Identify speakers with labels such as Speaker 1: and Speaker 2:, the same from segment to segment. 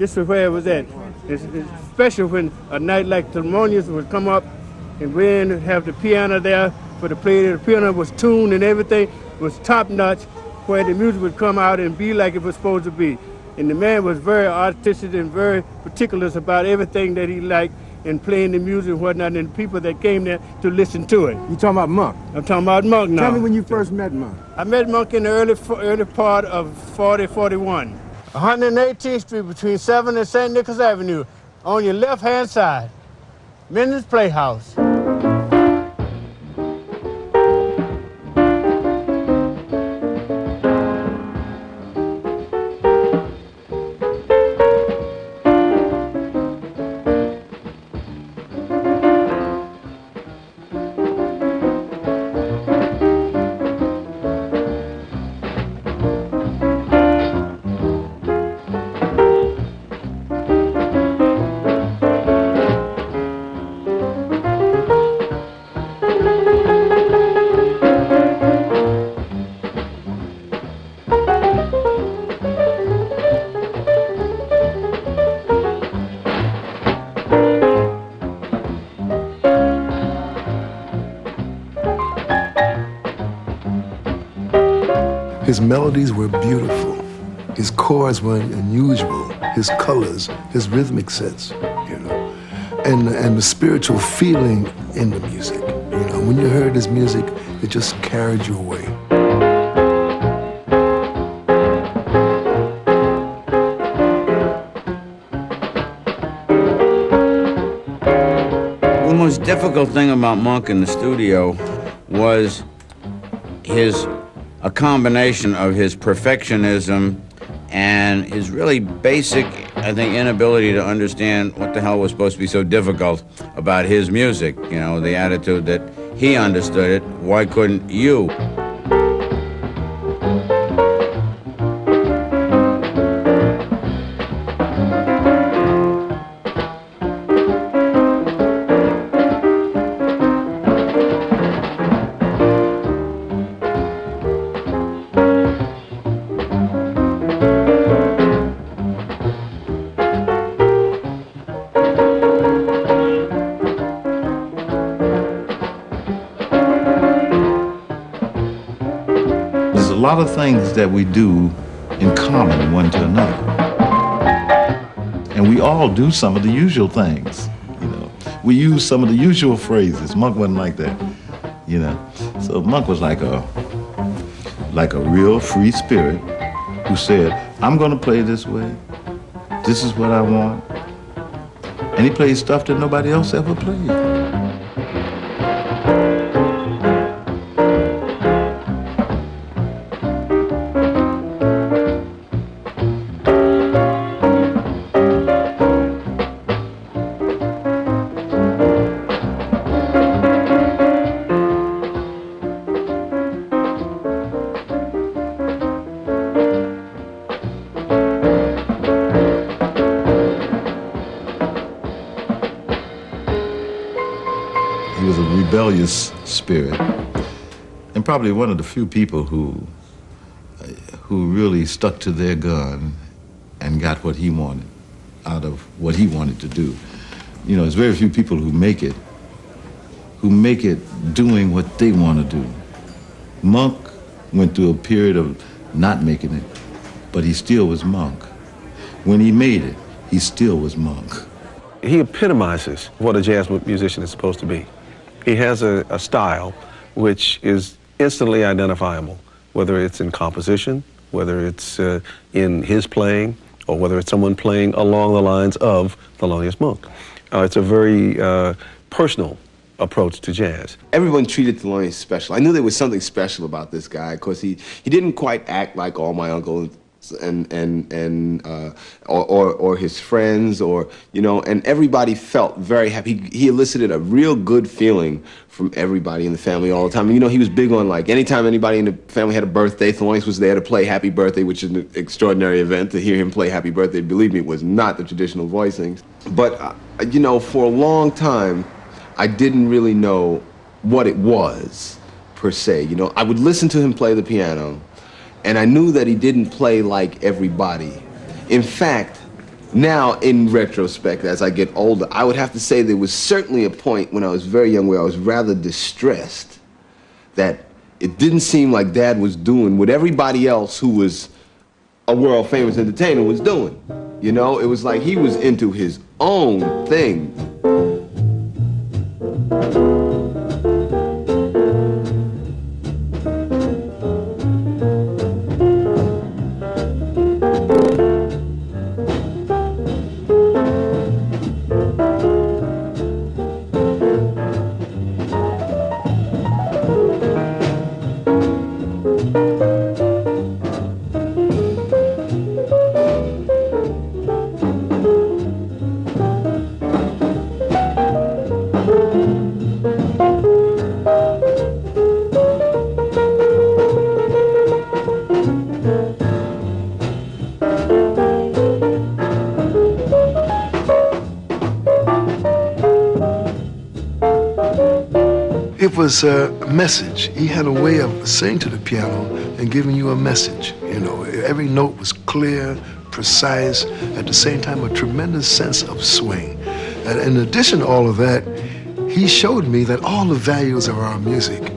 Speaker 1: this is where it was at. It's special when a night like Thelonious would come up and we would have the piano there for the play. The piano was tuned and everything was top notch, where the music would come out and be like it was supposed to be. And the man was very artistic and very particular about everything that he liked and playing the music and whatnot, and the people that came there to listen to it.
Speaker 2: You talking about Monk?
Speaker 1: I'm talking about Monk now.
Speaker 2: Tell me when you first met Monk.
Speaker 1: I met Monk in the early part of 41. 118th Street between 7th and St. Nicholas Avenue, on your left-hand side, Men's Playhouse.
Speaker 3: His melodies were beautiful. His chords were unusual. His colors, his rhythmic sense, you know, and the spiritual feeling in the music. You know, when you heard his music, it just carried you away.
Speaker 4: The most difficult thing about Monk in the studio was a combination of his perfectionism and his really basic, I think, inability to understand what the hell was supposed to be so difficult about his music. You know, the attitude that he understood it, why couldn't you?
Speaker 5: A lot of things that we do in common one to another. And we all do some of the usual things, you know. We use some of the usual phrases. Monk wasn't like that, you know. So Monk was like a real free spirit who said, I'm gonna play this way. This is what I want. And he played stuff that nobody else ever played. He was a rebellious spirit, and probably one of the few people who really stuck to their gun and got what he wanted out of what he wanted to do. You know, there's very few people who make it doing what they want to do. Monk went through a period of not making it, but he still was Monk. When he made it, he still was Monk.
Speaker 6: He epitomizes what a jazz musician is supposed to be. He has a style which is instantly identifiable, whether it's in composition, whether it's in his playing, or whether it's someone playing along the lines of Thelonious Monk. It's a very personal approach to jazz.
Speaker 7: Everyone treated Thelonious special. I knew there was something special about this guy because he didn't quite act like all my uncles or his friends, or you know, and everybody felt very happy. He elicited a real good feeling from everybody in the family all the time. And, you know, he was big on, like, anytime anybody in the family had a birthday, Thelonious was there to play Happy Birthday, which is an extraordinary event. To hear him play Happy Birthday, believe me, it was not the traditional voicings. But you know, for a long time, I didn't really know what it was per se. You know, I would listen to him play the piano, and I knew that he didn't play like everybody. In fact, Now, in retrospect, as I get older, I would have to say there was certainly a point when I was very young where I was rather distressed that it didn't seem like Dad was doing what everybody else who was a world-famous entertainer was doing. You know, it was like he was into his own thing.
Speaker 3: It was a message. He had a way of saying to the piano and giving you a message. You know, every note was clear, precise, at the same time a tremendous sense of swing. And in addition to all of that, he showed me that all the values of our music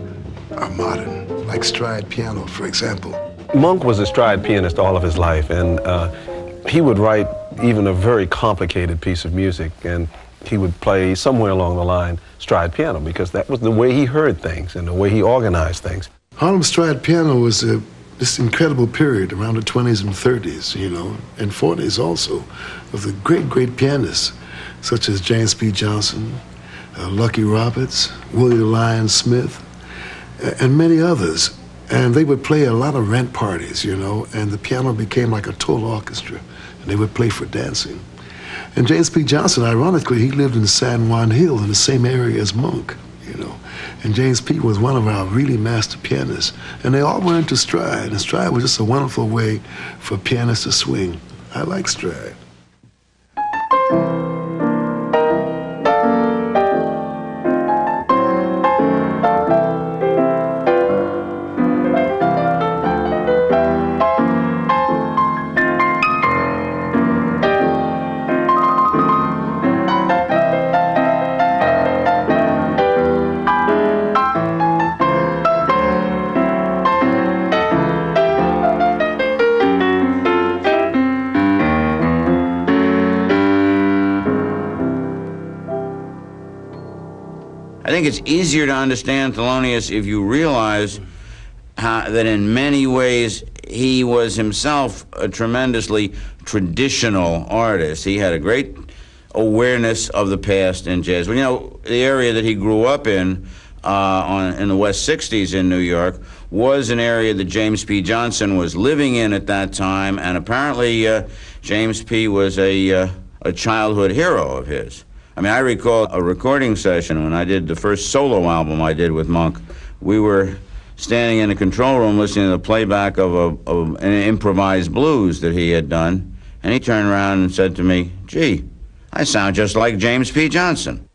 Speaker 3: are modern, like stride piano, for example.
Speaker 6: Monk was a stride pianist all of his life, and he would write even a very complicated piece of music, and he would play somewhere along the line stride piano because that was the way he heard things and the way he organized things.
Speaker 3: Harlem stride piano was this incredible period around the 20s and 30s, you know, and 40s also, of the great, great pianists such as James P. Johnson, Lucky Roberts, Willie Lyon Smith, and many others. And they would play a lot of rent parties, you know, and the piano became like a total orchestra, and they would play for dancing. And James P. Johnson, ironically, he lived in San Juan Hill in the same area as Monk, you know. And James P. was one of our really master pianists. And they all went into stride, and stride was just a wonderful way for pianists to swing. I like stride.
Speaker 4: I think it's easier to understand Thelonious if you realize that in many ways he was himself a tremendously traditional artist. He had a great awareness of the past in jazz. Well, you know, the area that he grew up in the West 60s in New York was an area that James P. Johnson was living in at that time, and apparently James P. was a childhood hero of his. I mean, I recall a recording session when I did the first solo album I did with Monk. We were standing in the control room listening to the playback of an improvised blues that he had done, and he turned around and said to me, "Gee, I sound just like James P. Johnson."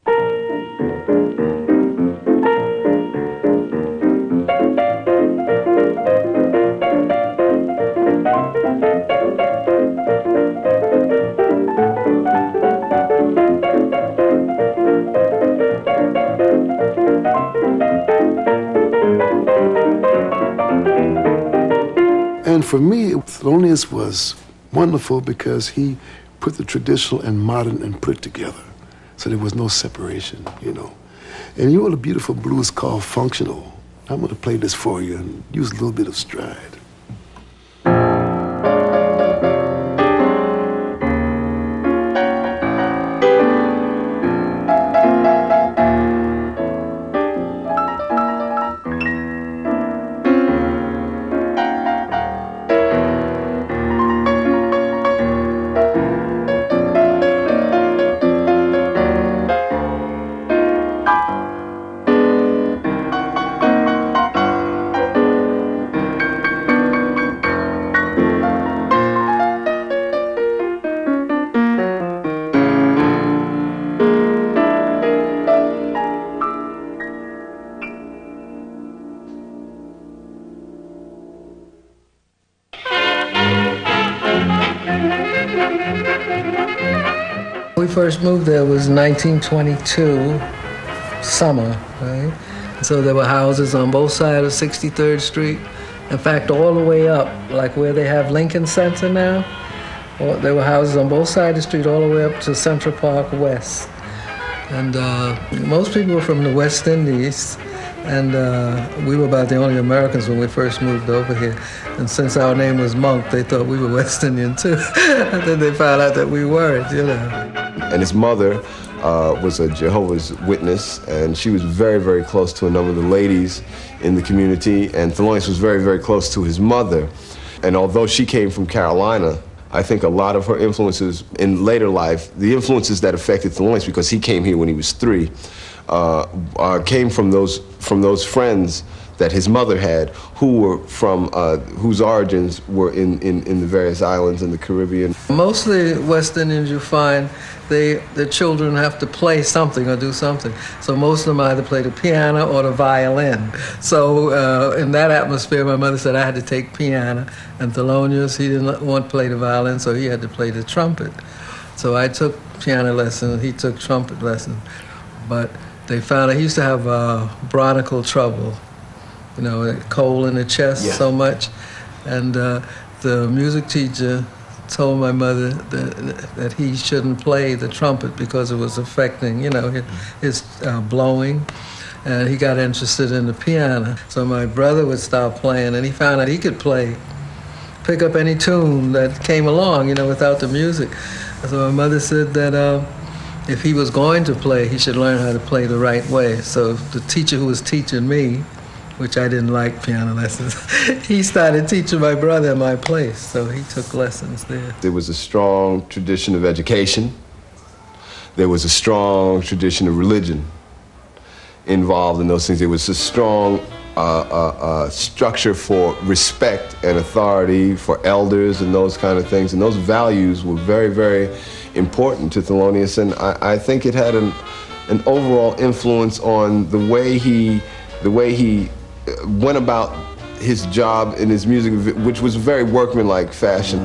Speaker 3: And for me, Thelonious was wonderful because he put the traditional and modern and put it together. So there was no separation, you know. And you wrote a beautiful blues called Functional. I'm going to play this for you and use a little bit of stride.
Speaker 2: we first moved there was 1922, summer, right? So there were houses on both sides of 63rd Street. In fact, all the way up, like where they have Lincoln Center now, there were houses on both sides of the street all the way up to Central Park West. And most people were from the West Indies, and we were about the only Americans when we first moved over here. And since our name was Monk, they thought we were West Indian too. And then they found out that we weren't, you know.
Speaker 7: And his mother was a Jehovah's Witness, and she was very, very close to a number of the ladies in the community, and Thelonious was very, very close to his mother. And although she came from Carolina, I think a lot of her influences in later life, the influences that affected Thelonious, because he came here when he was 3, came from those friends that his mother had, who were from, whose origins were in the various islands in the Caribbean.
Speaker 2: Mostly West Indians, you find the children have to play something or do something. So most of them either play the piano or the violin. So in that atmosphere, my mother said I had to take piano, and Thelonious, he didn't want to play the violin, so he had to play the trumpet. So I took piano lessons, he took trumpet lessons. But they found out he used to have bronchial trouble, you know, cold in the chest so much. And the music teacher told my mother that he shouldn't play the trumpet because it was affecting, you know, his blowing. And he got interested in the piano. So my brother would start playing, and he found out he could pick up any tune that came along, you know, without the music. So my mother said that if he was going to play, he should learn how to play the right way. So the teacher who was teaching me, which I didn't like piano lessons, he started teaching my brother in my place, so he took lessons there.
Speaker 7: There was a strong tradition of education. There was a strong tradition of religion involved in those things. There was a strong structure for respect and authority for elders and those kind of things, and those values were very, very important to Thelonious, and I think it had an overall influence on the way he went about his job in his music, which was very workmanlike fashion.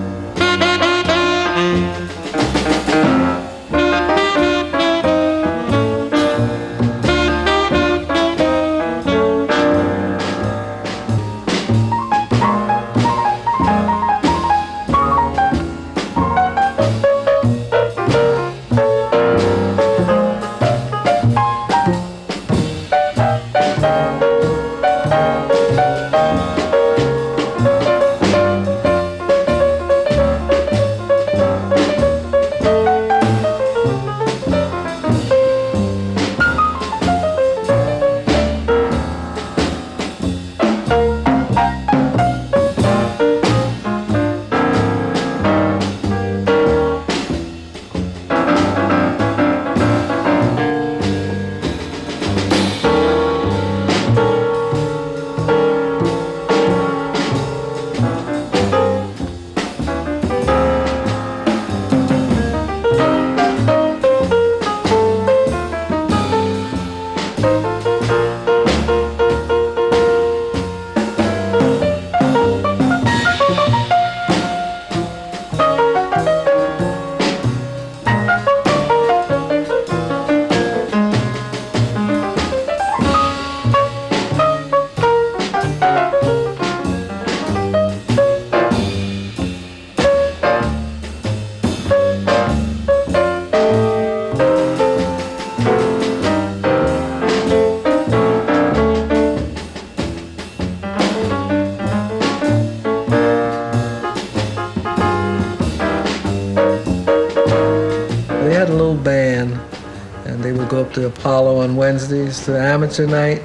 Speaker 7: To Apollo on Wednesdays to amateur night,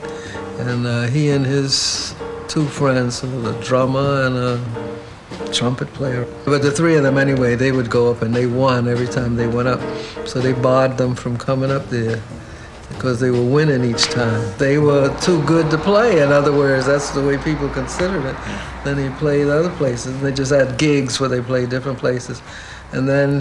Speaker 7: and he and his 2 friends, a drummer and a trumpet player. But the 3 of them anyway, they would go up and they won every time they went up. So they barred them from coming up there because they were winning each time. They were too good to play, in other words, that's the way people considered it. Then he played other places. They just had gigs where they played different places. And then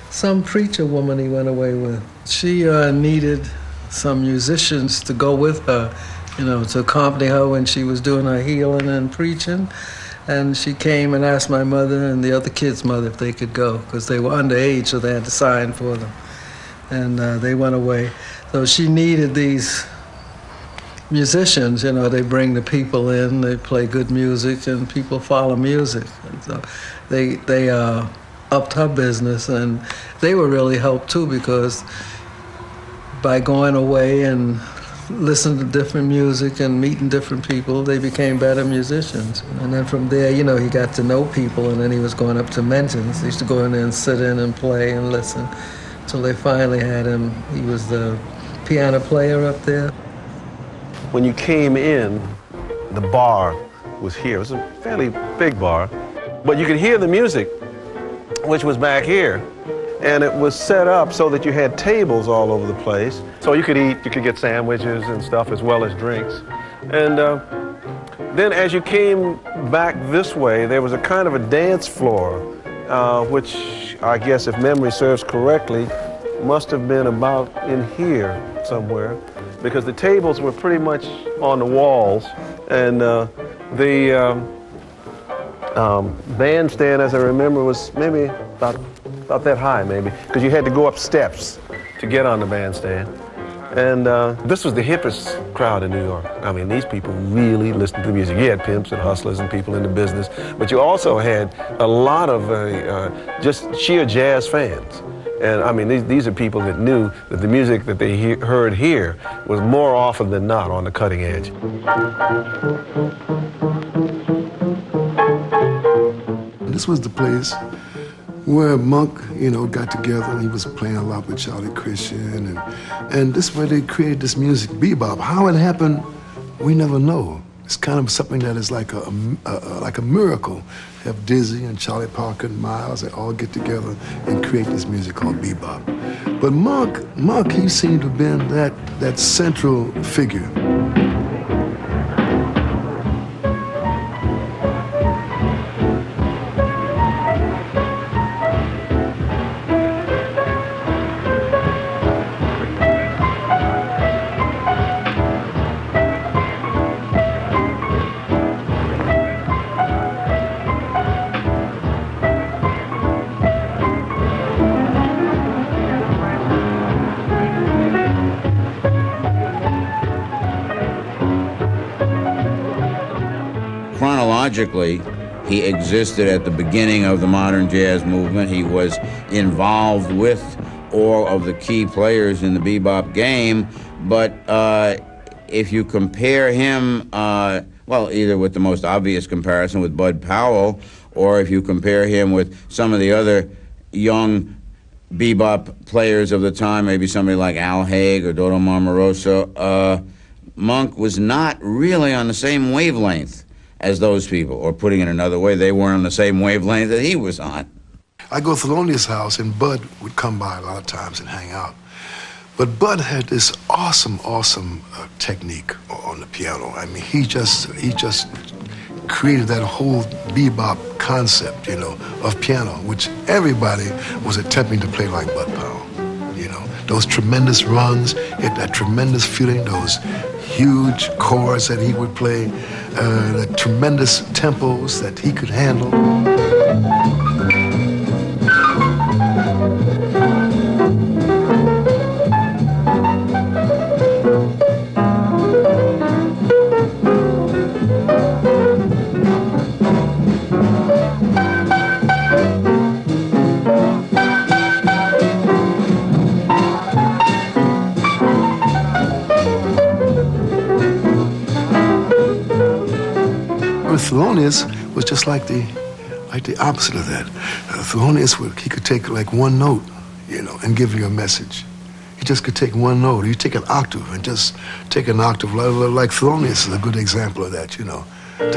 Speaker 7: some preacher woman he went away with, she needed some musicians to go with her, you know, to accompany her when she was doing her healing and preaching.
Speaker 2: And she came and asked my mother and the other kids' mother if they could go, because they were underage, so they had to sign for them. And they went away. So she needed these musicians, you know, they bring the people in, they play good music, and people follow music. And so they upped her business, and they were really helped too, because by going away and listening to different music and meeting different people, they became better musicians. And then from there, you know, he got to know people, and then he was going up to mentions. He used to go in there and sit in and play and listen, until they finally had him. He was the piano player up there.
Speaker 6: When you came in, the bar was here. It was a fairly big bar, but you could hear the music, which was back here. And it was set up so that you had tables all over the place. So you could eat, you could get sandwiches and stuff as well as drinks. And then as you came back this way, there was a kind of a dance floor, which I guess, if memory serves correctly, must have been about in here somewhere, because the tables were pretty much on the walls, and the bandstand, as I remember, was maybe about that high, maybe, because you had to go up steps to get on the bandstand. And this was the hippest crowd in New York. I mean, these people really listened to music. You had pimps and hustlers and people in the business, but you also had a lot of just sheer jazz fans. And I mean, these are people that knew that the music that they heard here was more often than not on the cutting edge.
Speaker 3: This was the place where Monk, you know, got together. He was playing a lot with Charlie Christian, and this is where they created this music, bebop. How it happened, we never know. It's kind of something that is like a miracle. You have Dizzy and Charlie Parker and Miles, they all get together and create this music called bebop. But Monk, he seemed to have been that central figure.
Speaker 4: Chronologically, he existed at the beginning of the modern jazz movement. He was involved with all of the key players in the bebop game, but if you compare him, well, either with the most obvious comparison with Bud Powell, or if you compare him with some of the other young bebop players of the time, maybe somebody like Al Haig or Dodo Marmarosa, Monk was not really on the same wavelength as those people, or putting it another way, they weren't on the same wavelength that he was on.
Speaker 3: I go to Thelonious' house, and Bud would come by a lot of times and hang out. But Bud had this awesome technique on the piano. I mean, he just created that whole bebop concept, you know, of piano, which everybody was attempting to play like Bud Powell. You know, those tremendous runs, he had that tremendous feeling, those huge chords that he would play, the tremendous tempos that he could handle. Thelonious was just like the opposite of that. Thelonious, he could take like one note, you know, and give you a message. He just could take one note. You take an octave and just take an octave. Like Thelonious is a good example of that, you know. And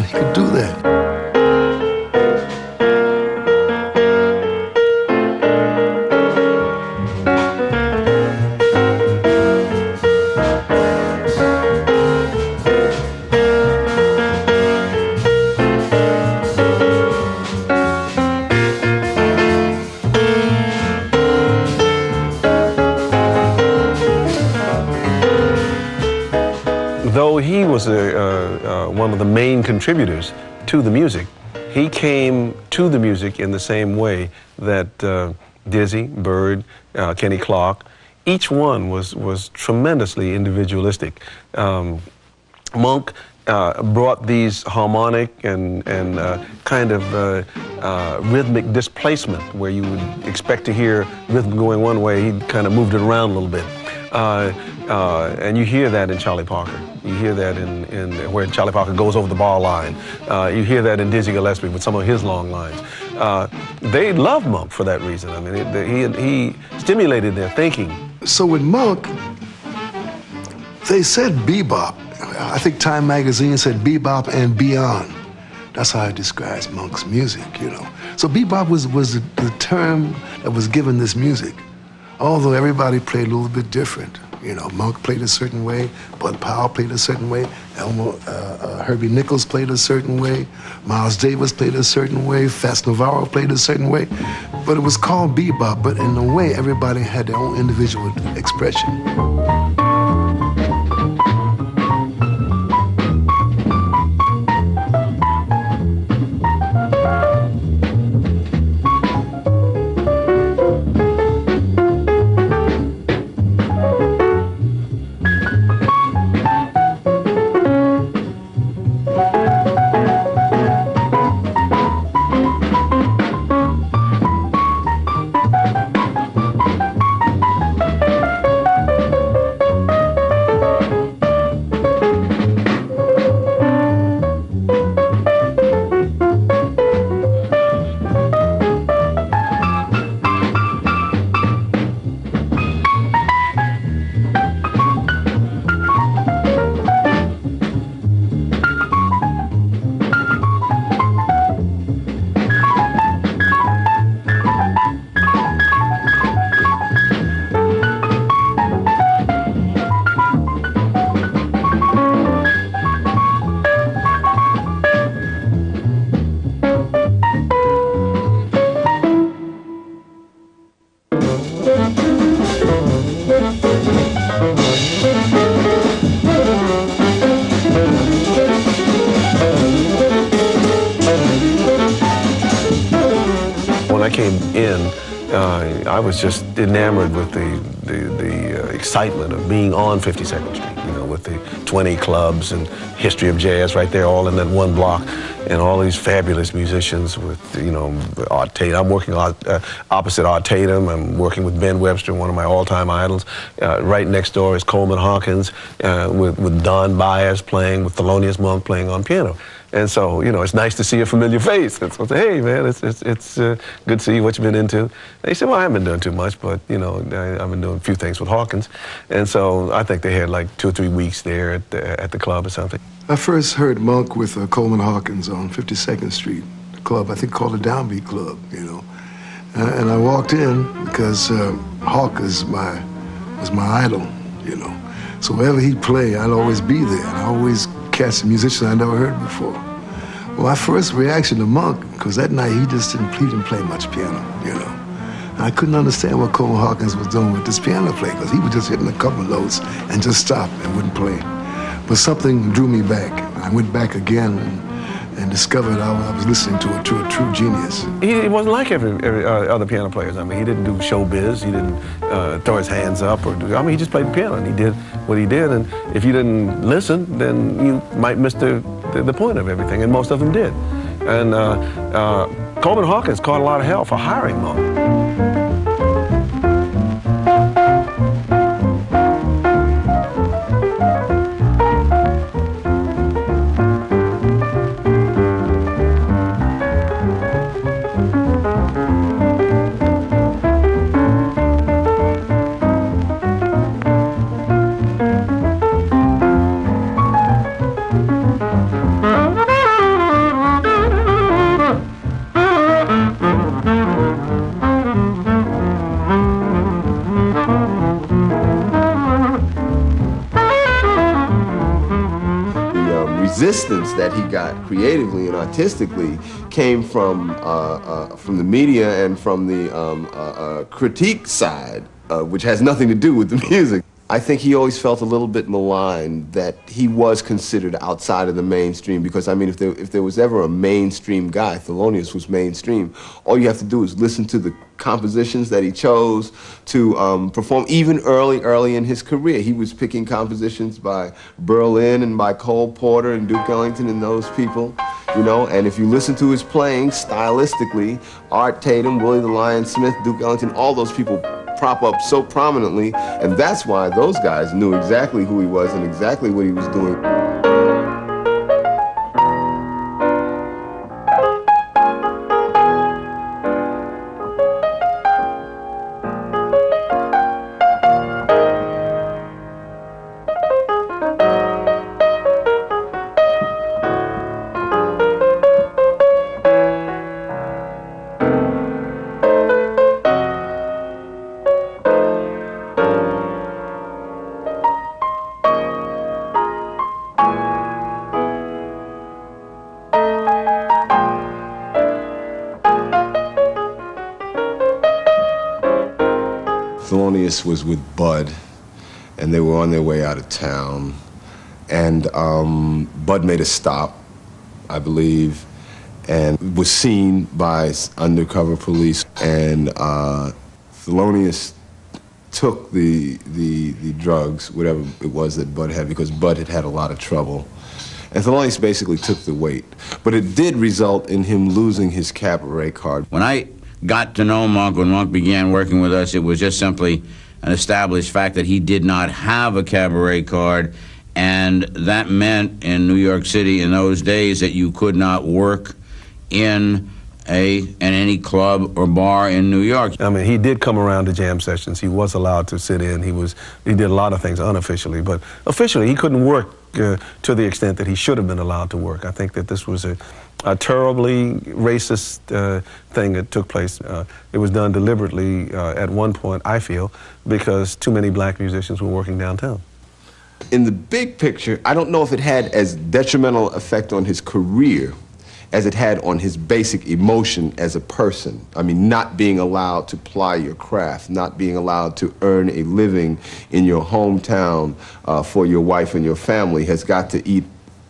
Speaker 3: he could do that.
Speaker 6: Though he was one of the main contributors to the music. He came to the music in the same way that Dizzy, Bird, Kenny Clark, each one was tremendously individualistic. Monk brought these harmonic and kind of rhythmic displacement where you would expect to hear rhythm going one way, he kind of moved it around a little bit. And you hear that in Charlie Parker. You hear that in where Charlie Parker goes over the bar line. You hear that in Dizzy Gillespie with some of his long lines. They loved Monk for that reason. I mean, he stimulated their thinking.
Speaker 3: So with Monk, they said bebop. I think Time magazine said bebop and beyond. That's how it describes Monk's music, you know. So bebop was the term that was given this music. Although everybody played a little bit different. You know, Monk played a certain way, Bud Powell played a certain way, Herbie Nichols played a certain way, Miles Davis played a certain way, Fats Navarro played a certain way. But it was called bebop, but in a way, everybody had their own individual expression. I was just enamored with the excitement of being on 52nd Street, you know, with the 20 clubs and history of jazz right there, all in that one block, and all these fabulous musicians with, you know, Art Tatum. I'm working opposite Art Tatum. I'm working with Ben Webster, one of my all-time idols. Right next door is Coleman Hawkins with Don Byers playing, with Thelonious Monk playing on piano. And so, you know, it's nice to see a familiar face. It's like, hey, man, it's good to see what you've been into. And he said, well, I haven't been doing too much, but, you know, I've been doing a few things with Hawkins. And so I think they had like 2 or 3 weeks there at the club or something. I first heard Monk with Coleman Hawkins on 52nd Street, the club, I think called the Downbeat Club, you know. And I walked in because Hawk was my idol, you know. So wherever he'd play, I'd always be there. And I always catch a musician I never heard before. Well, my first reaction to Monk, because that night he didn't play much piano, you know. And I couldn't understand what Coleman Hawkins was doing with this piano play, because he was just hitting a couple of notes and just stop and wouldn't play. But something drew me back. I went back again and discovered I was listening to a true genius.
Speaker 6: He wasn't like every other piano players. I mean, he didn't do showbiz. He didn't throw his hands up he just played the piano and he did what he did. And if you didn't listen, then you might miss the point of everything, and most of them did. And Coleman Hawkins caught a lot of hell for hiring Monk.
Speaker 7: Resistance that he got creatively and artistically came from the media and from the critique side, which has nothing to do with the music. I think he always felt a little bit maligned that he was considered outside of the mainstream, because, I mean, if there was ever a mainstream guy, Thelonious was mainstream. All you have to do is listen to the compositions that he chose to perform, even early in his career. He was picking compositions by Berlin and by Cole Porter and Duke Ellington and those people, you know, and if you listen to his playing stylistically, Art Tatum, Willie the Lion Smith, Duke Ellington, all those people prop up so prominently, and that's why those guys knew exactly who he was and exactly what he was doing. Thelonious was with Bud, and they were on their way out of town, and Bud made a stop, I believe, and was seen by undercover police, and Thelonious took the drugs, whatever it was that Bud had, because Bud had had a lot of trouble. And Thelonious basically took the weight. But it did result in him losing his cabaret card.
Speaker 4: When I got to know Monk, when Monk began working with us, it was just simply an established fact that he did not have a cabaret card, and that meant in New York City in those days that you could not work in any club or bar in New York.
Speaker 6: I mean, he did come around to jam sessions. He was allowed to sit in. He did a lot of things unofficially, but officially he couldn't work to the extent that he should have been allowed to work. I think that this was a terribly racist thing that took place. It was done deliberately at one point, I feel, because too many black musicians were working downtown.
Speaker 7: In the big picture, I don't know if it had as detrimental effect on his career as it had on his basic emotion as a person. I mean, not being allowed to ply your craft, not being allowed to earn a living in your hometown for your wife and your family has got to eat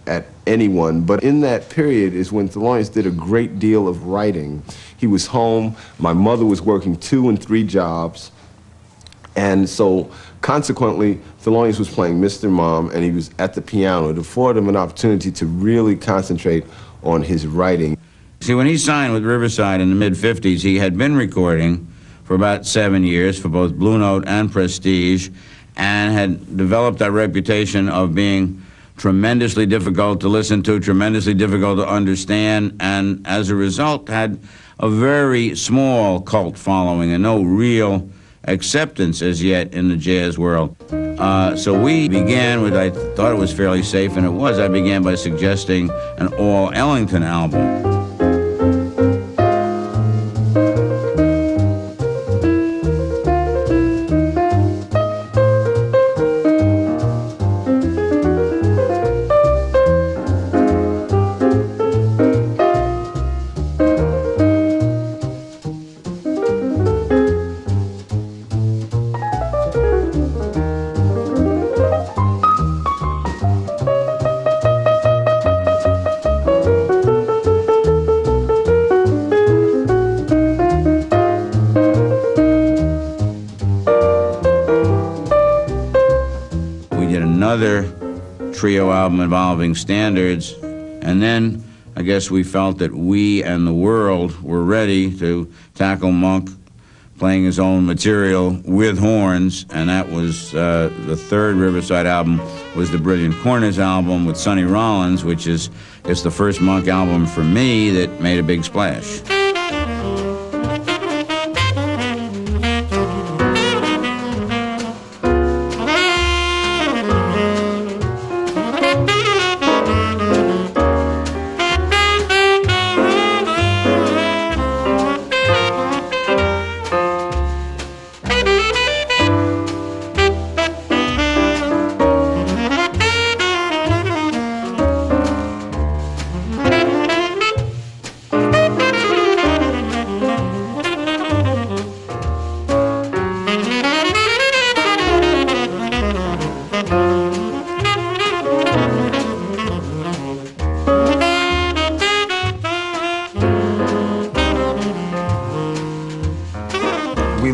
Speaker 7: at anyone. But in that period is when Thelonious did a great deal of writing. He was home, my mother was working 2 and 3 jobs, and so consequently, Thelonious was playing Mr. Mom, and he was at the piano. It afforded him an opportunity to really concentrate on his writing.
Speaker 4: See, when he signed with Riverside in the mid-50s, he had been recording for about 7 years for both Blue Note and Prestige, and had developed that reputation of being tremendously difficult to listen to, tremendously difficult to understand, and as a result had a very small cult following and no real acceptance as yet in the jazz world. So we began with, I thought it was fairly safe, and it was. I began by suggesting an all Ellington album. Another trio album involving standards, and then I guess we felt that we and the world were ready to tackle Monk playing his own material with horns, and that was the third Riverside album was the Brilliant Corners album with Sonny Rollins, which is the first Monk album for me that made a big splash.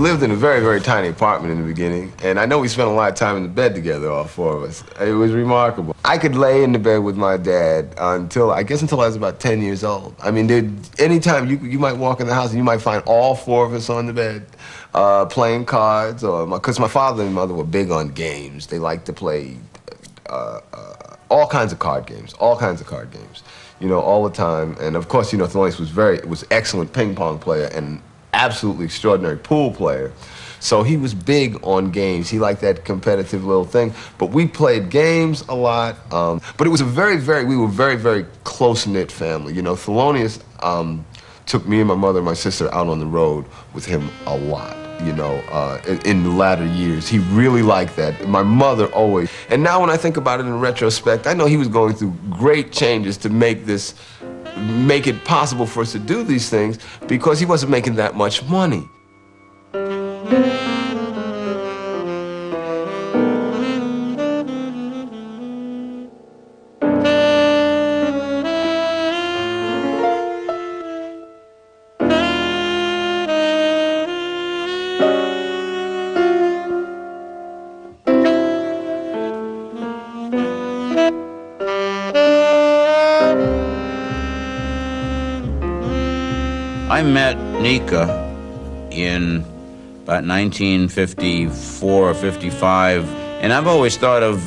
Speaker 7: lived in a very, very tiny apartment in the beginning, and I know we spent a lot of time in the bed together, all four of us. It was remarkable. I could lay in the bed with my dad until I was about 10 years old. I mean, anytime you might walk in the house and you might find all four of us on the bed playing cards, or because my father and mother were big on games. They liked to play all kinds of card games, you know, all the time. And of course, you know, Thelonious was excellent ping pong player and absolutely extraordinary pool player. So he was big on games. He liked that competitive little thing. But we played games a lot. But it was we were very, very close-knit family. You know, Thelonious took me and my mother and my sister out on the road with him a lot, you know, in the latter years. He really liked that. My mother always. And now when I think about it in retrospect, I know he was going through great changes to make it possible for us to do these things because he wasn't making that much money.
Speaker 4: I met Nika in about 1954 or 55, and I've always thought of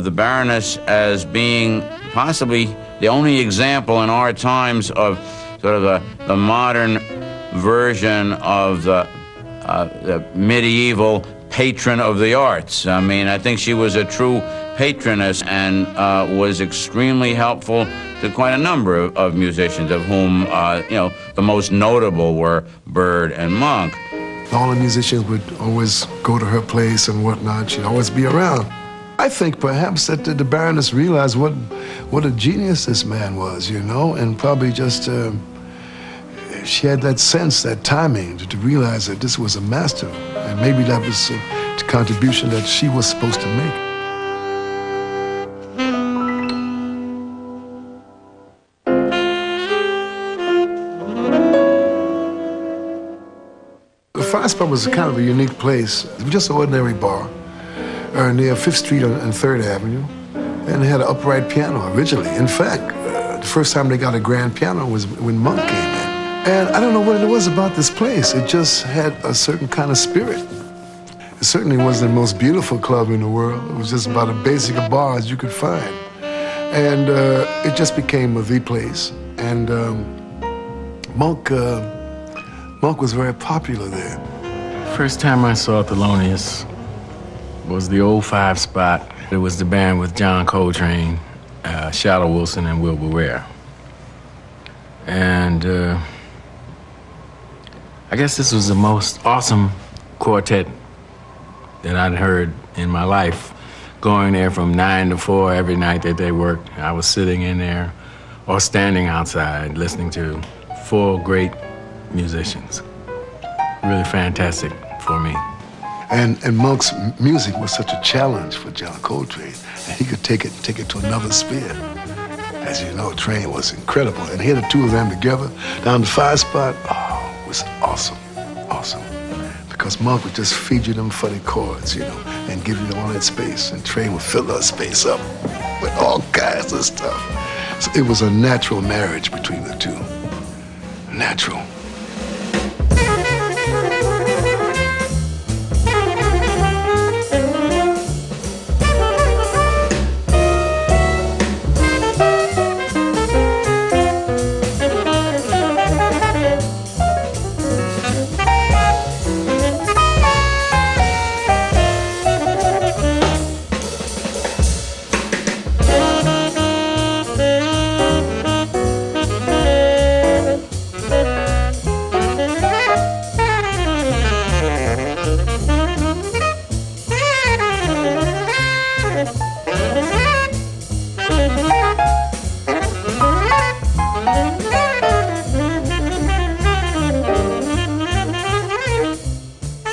Speaker 4: the Baroness as being possibly the only example in our times of sort of the modern version of the medieval patron of the arts. I mean, I think she was a true patroness and was extremely helpful to quite a number of musicians, of whom, you know, the most notable were Bird and Monk.
Speaker 3: All the musicians would always go to her place and whatnot. She'd always be around. I think perhaps that the Baroness realized what a genius this man was, you know, and probably just she had that sense, that timing, to realize that this was a master, and maybe that was the contribution that she was supposed to make. The Spot was kind of a unique place. It was just an ordinary bar near 5th Street and 3rd Avenue, and it had an upright piano originally. In fact, the first time they got a grand piano was when Monk came in. And I don't know what it was about this place. It just had a certain kind of spirit. It certainly wasn't the most beautiful club in the world. It was just about as basic a bar as you could find. And it just became the place. And Monk was very popular there.
Speaker 8: First time I saw Thelonious was the old 5 Spot. It was the band with John Coltrane, Shadow Wilson, and Wilbur Ware. And I guess this was the most awesome quartet that I'd heard in my life. Going there from 9 to 4 every night that they worked. I was sitting in there or standing outside listening to 4 great musicians. Really fantastic for me.
Speaker 3: And Monk's music was such a challenge for John Coltrane, and he could take it to another sphere. As you know, Train was incredible, and here the two of them together down the 5 Spot, oh, it was awesome, awesome. Because Monk would just feed you them funny chords, you know, and give you all that space, and Train would fill that space up with all kinds of stuff. So it was a natural marriage between the two. Natural.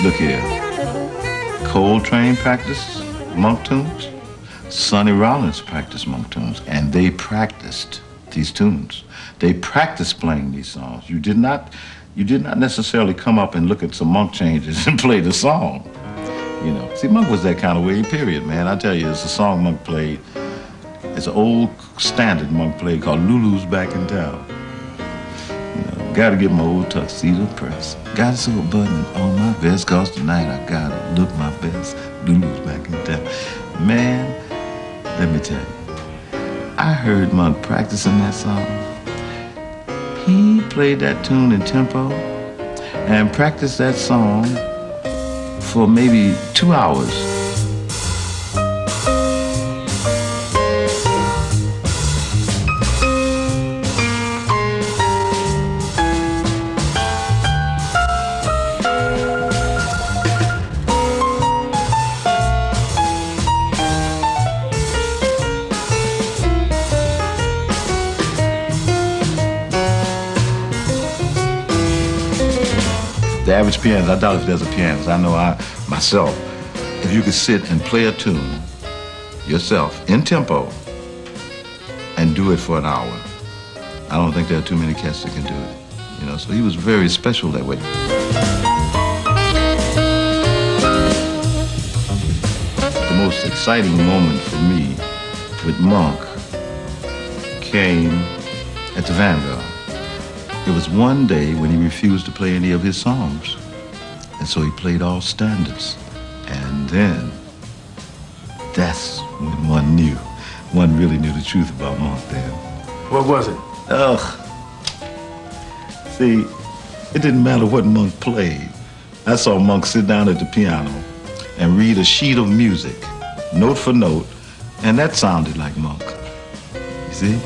Speaker 5: Look here. Coltrane practiced Monk tunes. Sonny Rollins practiced Monk tunes, and they practiced these tunes. They practiced playing these songs. You did not you did not necessarily come up and look at some Monk changes and play the song. You know, see, Monk was that kind of way, period, man. I tell you, it's a song Monk played. It's an old standard Monk played called Lulu's Back in Town. You know, gotta get my old tuxedo press. Gotta sew a button on my vest, cause tonight I gotta look my best. Lulu's back in town. Man, let me tell you, I heard Monk practicing that song. He played that tune in tempo and practiced that song for maybe 2 hours. The average pianist, I doubt if there's a pianist. I know myself, if you could sit and play a tune yourself in tempo and do it for an hour, I don't think there are too many cats that can do it. You know, so he was very special that way. The most exciting moment for me with Monk came at the Vanguard. It was one day when he refused to play any of his songs. And so he played all standards. And then, that's when one really knew the truth about Monk then.
Speaker 6: What was it?
Speaker 5: Ugh. See, it didn't matter what Monk played. I saw Monk sit down at the piano and read a sheet of music, note for note, and that sounded like Monk. You see?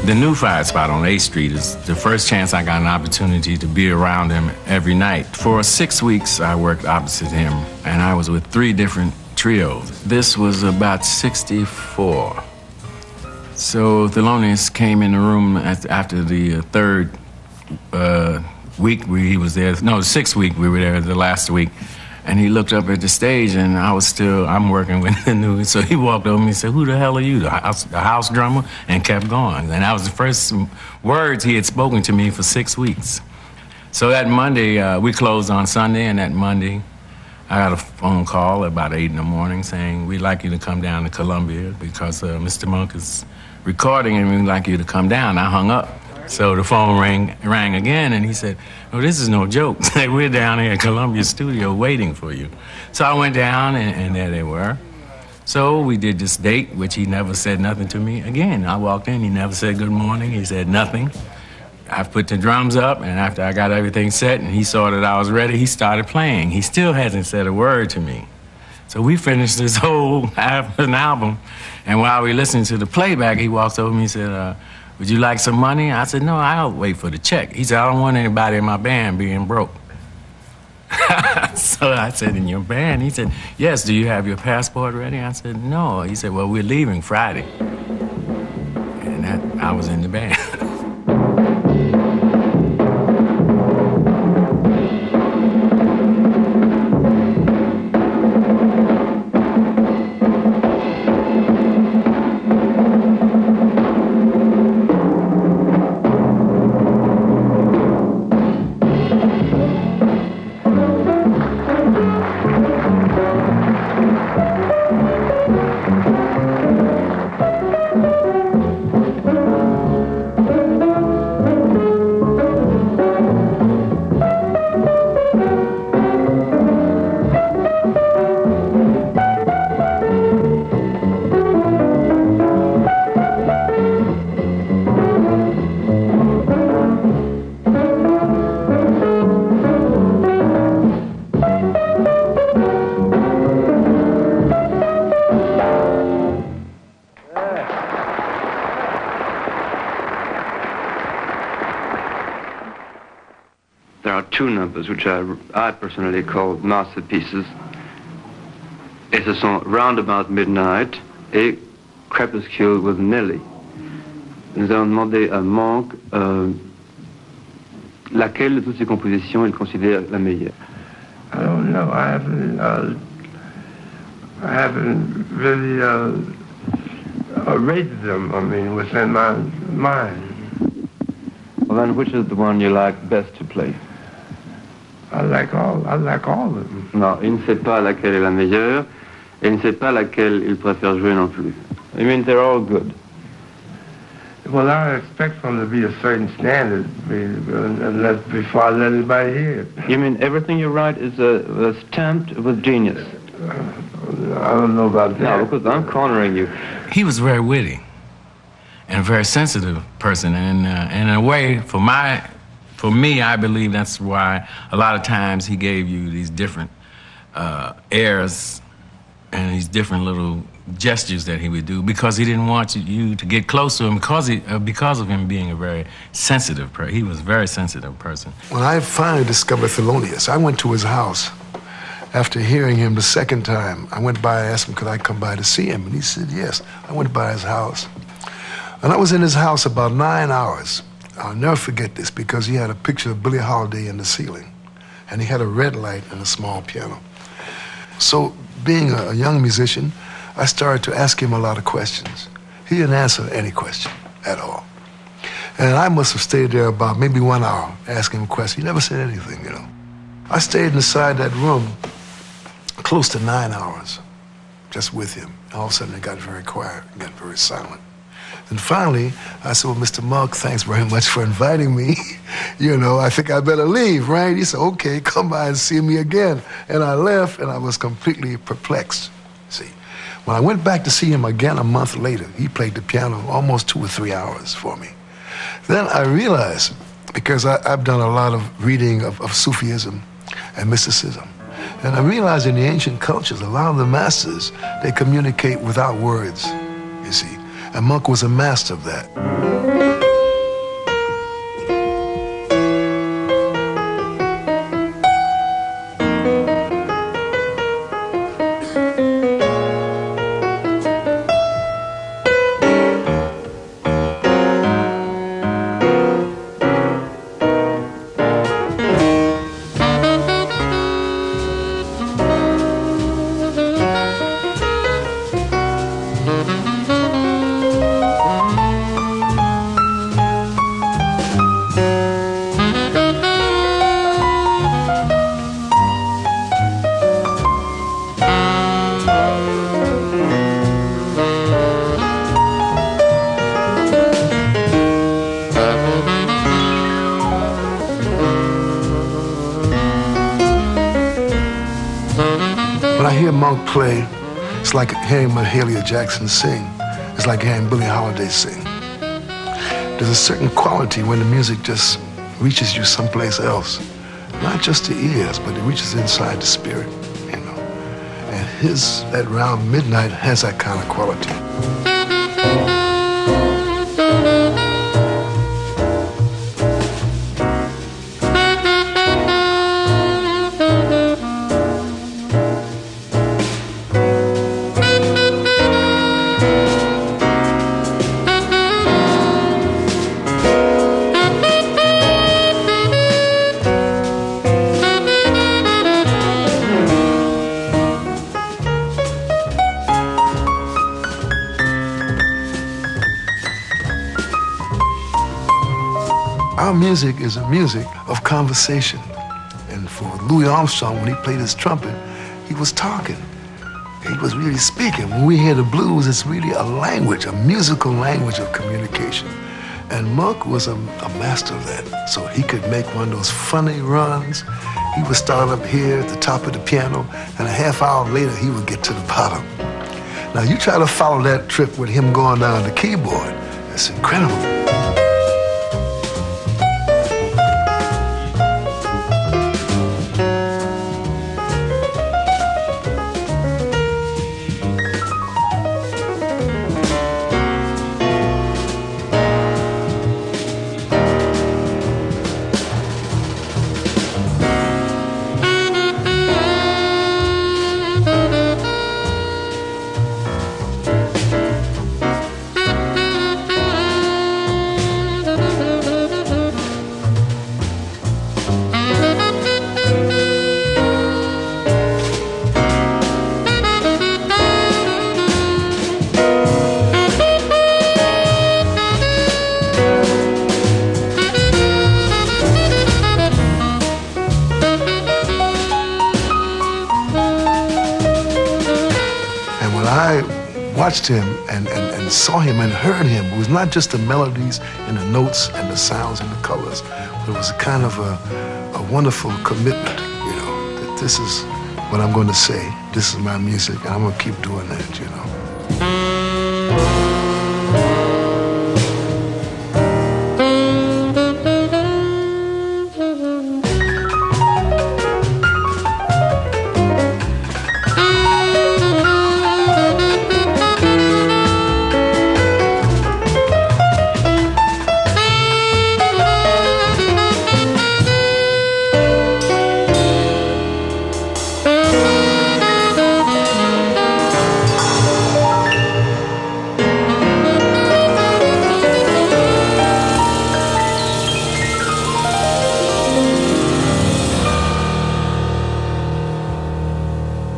Speaker 8: The new Fire Spot on 8th Street is the first chance I got an opportunity to be around him every night. For 6 weeks, I worked opposite him, and I was with 3 different trios. This was about 64. So Thelonious came in the room after the 3rd week he was there. No, the 6th week we were there, the last week. And he looked up at the stage, and I'm working with the new. So he walked over and he said, "Who the hell are you, the house drummer?" And kept going. And that was the first words he had spoken to me for 6 weeks. So that Monday, we closed on Sunday, and that Monday, I got a phone call about 8 in the morning saying, "We'd like you to come down to Columbia because Mr. Monk is recording, and we'd like you to come down." I hung up. So the phone rang again, and he said, "Oh, this is no joke. We're down here at Columbia Studio waiting for you." So I went down, and there they were. So we did this date, which he never said nothing to me. Again, I walked in, he never said good morning, he said nothing. I put the drums up, and after I got everything set and he saw that I was ready, he started playing. He still hasn't said a word to me. So we finished this whole half an album, and while we listened to the playback, he walks over to me and said, "Would you like some money?" I said, "No, I'll wait for the check." He said, "I don't want anybody in my band being broke." So I said, "In your band?" He said, "Yes, do you have your passport ready?" I said, "No." He said, "Well, we're leaving Friday." And I was in the band.
Speaker 9: two numbers which I personally call masterpieces. Et ce sont Roundabout Midnight et Crepuscule with Nelly. Nous avons demandé à Monk laquelle de toutes ces compositions il considère la meilleure.
Speaker 10: I don't know. I haven't really rated them. I mean, within my mind.
Speaker 9: Well, then, which is the one you like best to play?
Speaker 10: I like all of them.
Speaker 9: Non, il ne sait pas laquelle est la meilleure, et il ne sait pas laquelle il préfère jouer non plus. I mean, they're all good.
Speaker 10: Well, I expect them to be a certain standard before I let anybody hear it.
Speaker 9: You mean everything you write is stamped with genius?
Speaker 10: I don't know about that.
Speaker 9: No, because I'm cornering you.
Speaker 8: He was very witty and a very sensitive person, and in a way, for me, I believe that's why a lot of times he gave you these different airs and these different little gestures that he would do, because he didn't want you to get close to him because of him being a very sensitive person. He was a very sensitive person.
Speaker 3: When I finally discovered Thelonious, I went to his house. After hearing him the second time, I went by and asked him, could I come by to see him? And he said, yes. I went by his house. And I was in his house about 9 hours. I'll never forget this, because he had a picture of Billie Holiday in the ceiling. And he had a red light and a small piano. So, being a young musician, I started to ask him a lot of questions. He didn't answer any question at all. And I must have stayed there about maybe 1 hour asking him questions. He never said anything, you know. I stayed inside that room close to 9 hours, just with him. All of a sudden, it got very quiet, it got very silent. And finally, I said, well, Mr. Monk, thanks very much for inviting me. You know, I think I better leave, right? He said, okay, come by and see me again. And I left, and I was completely perplexed, see. When I went back to see him again a month later, he played the piano almost 2 or 3 hours for me. Then I realized, because I've done a lot of reading of Sufism and mysticism, and I realized in the ancient cultures, a lot of the masters, they communicate without words, you see. And Monk was a master of that. When I hear Monk play, it's like hearing Mahalia Jackson sing. It's like hearing Billie Holiday sing. There's a certain quality when the music just reaches you someplace else. Not just the ears, but it reaches inside the spirit, you know. And that Round Midnight has that kind of quality. Our music is a music of conversation. And for Louis Armstrong, when he played his trumpet, he was talking. He was really speaking. When we hear the blues, it's really a language, a musical language of communication. And Monk was a master of that. So he could make one of those funny runs. He would start up here at the top of the piano, and a half hour later, he would get to the bottom. Now, you try to follow that trip with him going down the keyboard. It's incredible. watched him and saw him and heard him, it was not just the melodies and the notes and the sounds and the colors, but it was a kind of a wonderful commitment, you know, that this is what I'm going to say. This is my music, and I'm going to keep doing that, you know.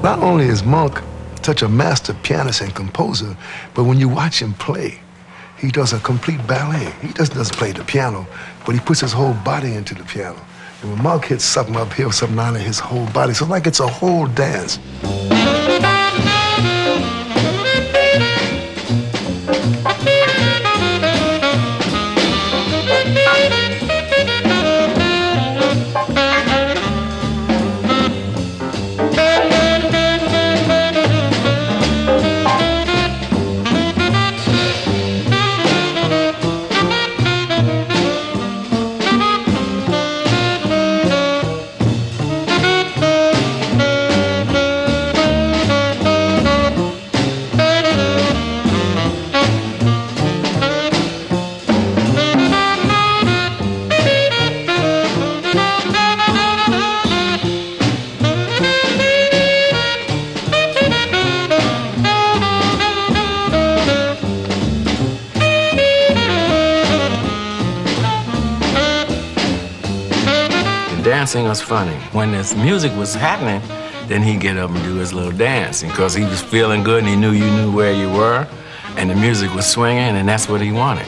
Speaker 3: Not only is Monk such a master pianist and composer, but when you watch him play, he does a complete ballet. He doesn't play the piano, but he puts his whole body into the piano. And when Monk hits something up here, something down there, his whole body, so like it's a whole dance.
Speaker 8: Dancing was funny. When this music was happening, then he'd get up and do his little dance because he was feeling good and he knew you knew where you were and the music was swinging and that's what he wanted.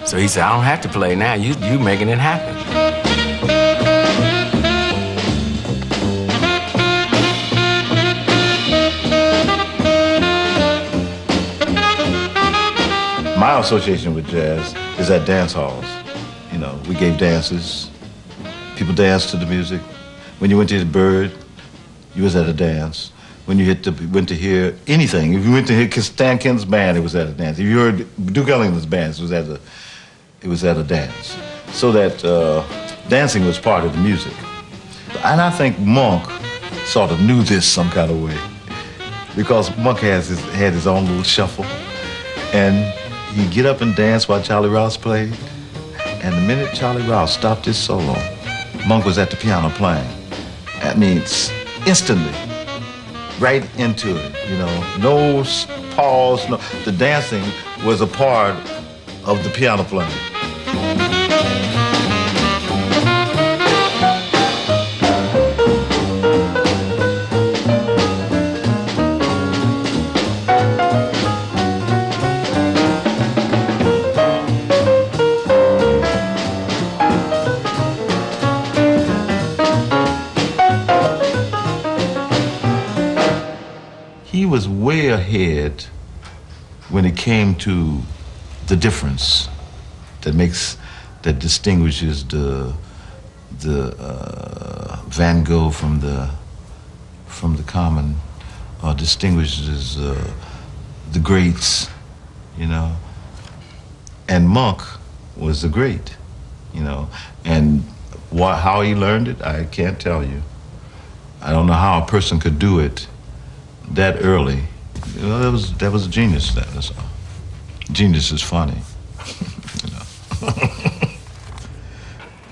Speaker 8: So he said, I don't have to play now, you making it happen.
Speaker 5: My association with jazz is at dance halls. You know, we gave dances. People danced to the music. When you went to the Bird, you was at a dance. When you went to hear anything, if you went to hear Stan Ken's band, it was at a dance. If you heard Duke Ellington's band, it was at a dance. So that dancing was part of the music. And I think Monk sort of knew this some kind of way, because Monk had his own little shuffle, and he'd get up and dance while Charlie Rouse played. And the minute Charlie Rouse stopped his solo, Monk was at the piano playing. That means instantly, right into it, you know, no pause, no. The dancing was a part of the piano playing. He was way ahead when it came to the difference that distinguishes the Van Gogh from the common, or distinguishes the greats, you know. And Monk was the great, you know. And how he learned it, I can't tell you. I don't know how a person could do it that early. You know, that was a genius. That's all. Genius is funny. You know.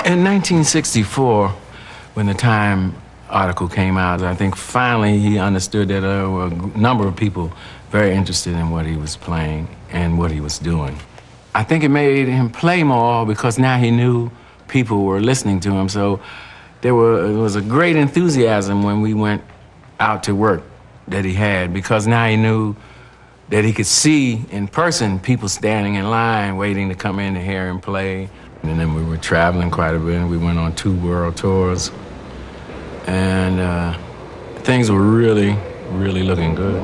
Speaker 8: In 1964, when the Time article came out, I think finally he understood that there were a number of people very interested in what he was playing and what he was doing. I think it made him play more because now he knew people were listening to him. So it was a great enthusiasm when we went out to work that he had, because now he knew that he could see in person people standing in line waiting to come in to hear him play. And then we were traveling quite a bit. We went on 2 world tours. And things were really, really looking good.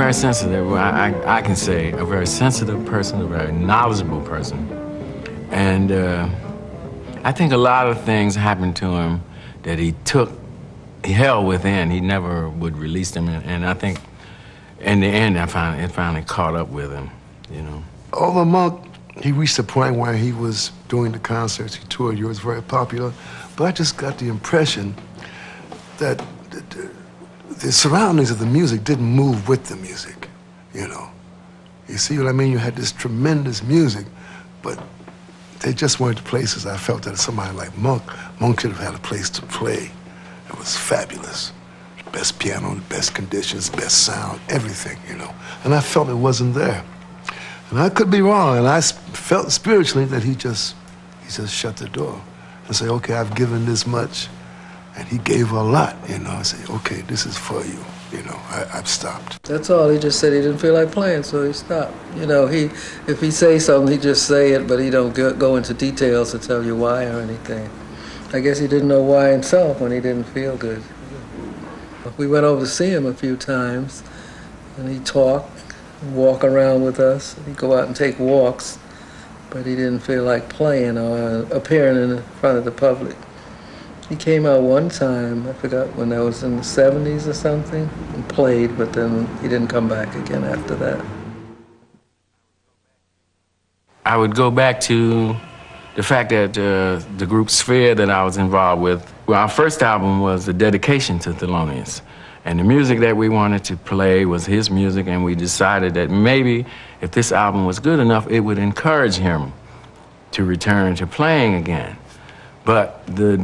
Speaker 8: very sensitive, I can say, a very sensitive person, a very knowledgeable person. And I think a lot of things happened to him that he held within. He never would release them. And I think in the end, it finally caught up with him, you know.
Speaker 3: Over Monk, he reached a point where he was doing the concerts, he toured, he was very popular. But I just got the impression that the surroundings of the music didn't move with the music, you know. You see what I mean? You had this tremendous music, but they just weren't the places. I felt that somebody like Monk should have had a place to play. It was fabulous. The best piano, the best conditions, best sound, everything, you know. And I felt it wasn't there. And I could be wrong, and I felt spiritually that he just shut the door and said, okay, I've given this much. And he gave a lot, you know. I said, okay, this is for you, you know. I've stopped.
Speaker 2: That's all. He just said he didn't feel like playing, so he stopped. You know, if he say something, he just say it, but he don't go into details to tell you why or anything. I guess he didn't know why himself when he didn't feel good. We went over to see him a few times, and he'd talk, walk around with us. He'd go out and take walks, but he didn't feel like playing or appearing in front of the public. He came out one time, I forgot when that was, in the 70s or something, and played, but then he didn't come back again after that.
Speaker 8: I would go back to the fact that the group Sphere that I was involved with, well, our first album was a dedication to Thelonious. And the music that we wanted to play was his music, and we decided that maybe if this album was good enough, it would encourage him to return to playing again. But the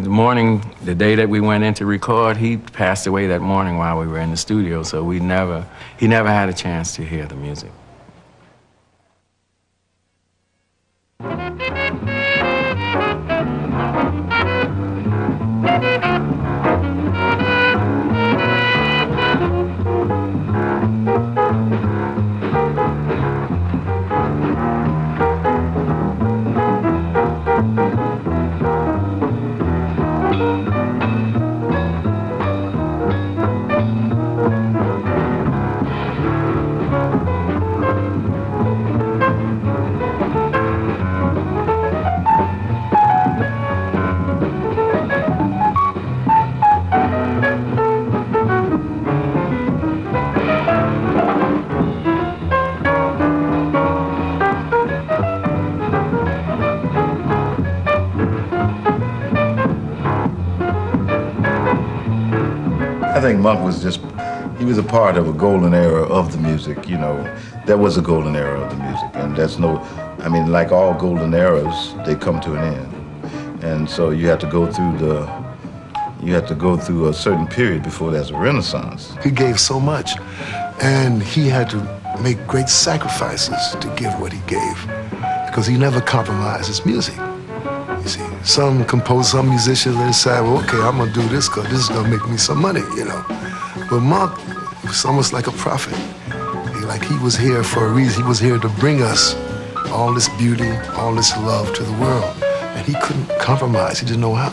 Speaker 8: day that we went in to record, he passed away that morning while we were in the studio, so he never had a chance to hear the music.
Speaker 5: I think Monk was he was a part of a golden era of the music, you know. That was a golden era of the music, and I mean, like all golden eras, they come to an end. And so you have to go through a certain period before there's a renaissance.
Speaker 3: He gave so much, and he had to make great sacrifices to give what he gave, because he never compromised his music. You see, some composers, some musicians, they say, well, okay, I'm gonna do this because this is gonna make me some money, you know. But Monk was almost like a prophet. He was here for a reason. He was here to bring us all this beauty, all this love to the world. And he couldn't compromise. He didn't know how.